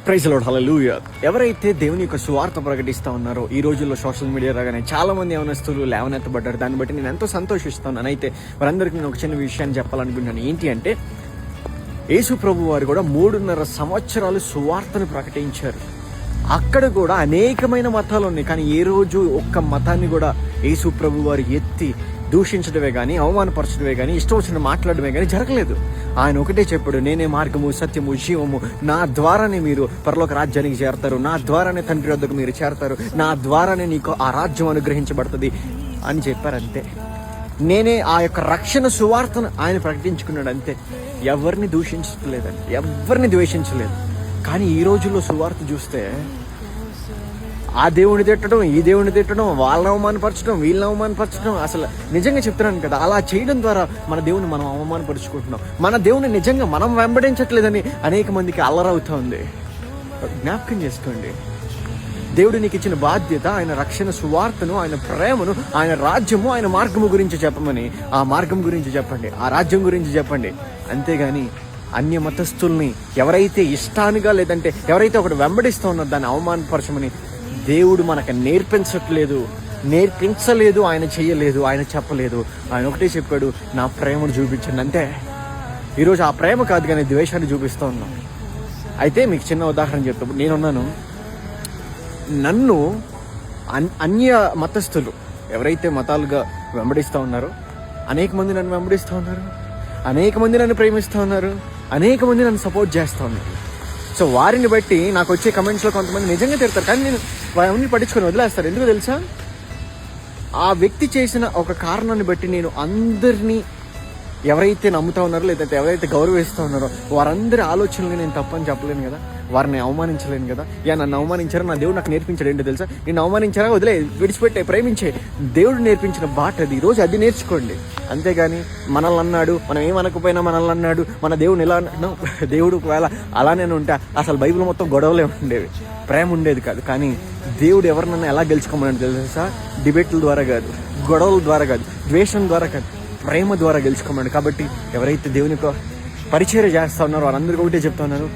Praise lord, హల్లెలూయా. ఎవరైతే దేవుని యొక్క సువార్త ప్రకటిస్తూ ఉన్నారో ఈ రోజుల్లో సోషల్ మీడియా రాగానే చాలా మంది యవనస్తులు లేవనెత్తబడ్డారు. దాన్ని బట్టి నేను ఎంతో సంతోషిస్తున్నాను. అయితే వారందరికీ నేను ఒక చిన్న విషయాన్ని చెప్పాలనుకుంటున్నాను. ఏంటి అంటే, యేసు ప్రభు వారు కూడా 3.5 సంవత్సరాలు సువార్తను ప్రకటించారు. అక్కడ కూడా అనేకమైన మతాలు ఉన్నాయి, కానీ ఏ రోజు ఒక్క మతాన్ని కూడా యేసు ప్రభు వారు ఎత్తి దూషించడమే కానీ, అవమానపరచడమే కానీ, ఇష్టం వచ్చిన మాట్లాడమే కానీ జరగలేదు. ఆయన ఒకటే చెప్పాడు, నేనే మార్గము, సత్యము, జీవము, నా ద్వారానే మీరు పరలోక రాజ్యానికి చేరతారు, నా ద్వారానే తండ్రి వద్దకు మీరు చేరతారు, నా ద్వారానే నీకు ఆ రాజ్యం అనుగ్రహించబడుతుంది అని చెప్పారంతే. నేనే ఆ యొక్క రక్షణ సువార్తను ఆయన ప్రకటించుకున్నాడు అంతే. ఎవరిని దూషించలేదండి, ఎవరిని ద్వేషించలేదు. కానీ ఈ రోజుల్లో సువార్త చూస్తే ఆ దేవుని తిట్టడం, ఈ దేవుని తిట్టడం, వాళ్ళని అవమానపరచడం, వీళ్ళని అవమానపరచడం. అసలు నిజంగా చెప్తున్నాను కదా, అలా చేయడం ద్వారా మన దేవుని మనం అవమానపరుచుకుంటున్నాం. మన దేవుని నిజంగా మనం వెంబడించట్లేదని అనేక మందికి అల్లరవుతా ఉంది. జ్ఞాపకం చేసుకోండి, దేవుడు నీకు ఇచ్చిన బాధ్యత ఆయన రక్షణ సువార్తను, ఆయన ప్రేమను, ఆయన రాజ్యము, ఆయన మార్గము గురించి చెప్పమని. ఆ మార్గం గురించి చెప్పండి, ఆ రాజ్యం గురించి చెప్పండి. అంతేగాని అన్య మతస్థుల్ని ఎవరైతే ఇష్టానుగా, లేదంటే ఎవరైతే ఒకటి వెంబడిస్తూ ఉన్నారో దాన్ని అవమానపరచమని దేవుడు మనకు నేర్పించలేదు, ఆయన చెయ్యలేదు, ఆయన చెప్పలేదు. ఆయన ఒకటే చెప్పాడు, నా ప్రేమను చూపించండి అంతే. ఈరోజు ఆ ప్రేమ కాదు కానీ ద్వేషాన్ని చూపిస్తూ ఉన్నాం. అయితే మీకు చిన్న ఉదాహరణ చెప్తాను. నేనున్నాను, నన్ను అన్య మతస్థులు ఎవరైతే మతాలుగా వెంబడిస్తూ ఉన్నారో అనేక మంది నన్ను వెంబడిస్తూ ఉన్నారు, అనేక మంది నన్ను ప్రేమిస్తూ ఉన్నారు, అనేక మంది నన్ను సపోర్ట్ చేస్తూ ఉన్నారు. సో వారిని బట్టి నాకు వచ్చే కమెంట్స్లో కొంతమంది నిజంగా తిడతారు, కానీ నేను అవన్నీ పట్టించుకొని వదిలేస్తారు. ఎందుకు తెలుసా? ఆ వ్యక్తి చేసిన ఒక కారణాన్ని బట్టి నేను అందరినీ ఎవరైతే నమ్ముతా ఉన్నారో, లేదంటే ఎవరైతే గౌరవిస్తూ ఉన్నారో వారందరి ఆలోచనలు నేను తప్పని చెప్పలేను కదా, వారిని అవమానించలేను కదా. నన్ను అవమానించారా, నా దేవుడు నాకు నేర్పించాడు ఏంటో తెలుసా? నేను అవమానించారా, వదిలే, విడిచిపెట్టే, ప్రేమించే. దేవుడు నేర్పించిన బాట అది. ఈరోజు అది నేర్చుకోండి. అంతేగాని మనల్ని అన్నాడు, మనం ఏమనకపోయినా మనల్ని అన్నాడు, మన దేవుడు ఇలా అన్నాడు. దేవుడు ఒకవేళ అలానే ఉంటా అసలు బైబిల్ మొత్తం గొడవలే ఉండేవి, ప్రేమ ఉండేది కాదు. కానీ దేవుడు ఎవరినన్నా ఎలా గెలుచుకోమని తెలుసా? డిబేట్ల ద్వారా కాదు, గొడవల ద్వారా కాదు, ద్వేషం ద్వారా కాదు, ప్రేమ ద్వారా గెలుచుకోమన్నాడు. కాబట్టి ఎవరైతే దేవుని పరిచర్య చేస్తూ ఉన్నారో వారందరికీ ఒకటే చెప్తా ఉన్నాను,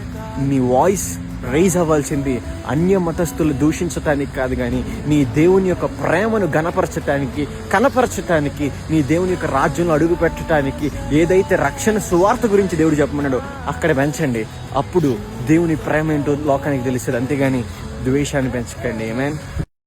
నీ వాయిస్ రైజ్ అవ్వాల్సింది అన్య మతస్థులు దూషించటానికి కాదు, కానీ నీ దేవుని యొక్క ప్రేమను కనపరచటానికి, నీ దేవుని యొక్క రాజ్యంలో అడుగు పెట్టడానికి, ఏదైతే రక్షణ సువార్త గురించి దేవుడు చెప్పమన్నాడో అక్కడ పెంచండి. అప్పుడు దేవుని ప్రేమ ఏంటో లోకానికి తెలుస్తుంది. అంతేగాని ద్వేషాన్ని పెంచకండి. ఆమేన్.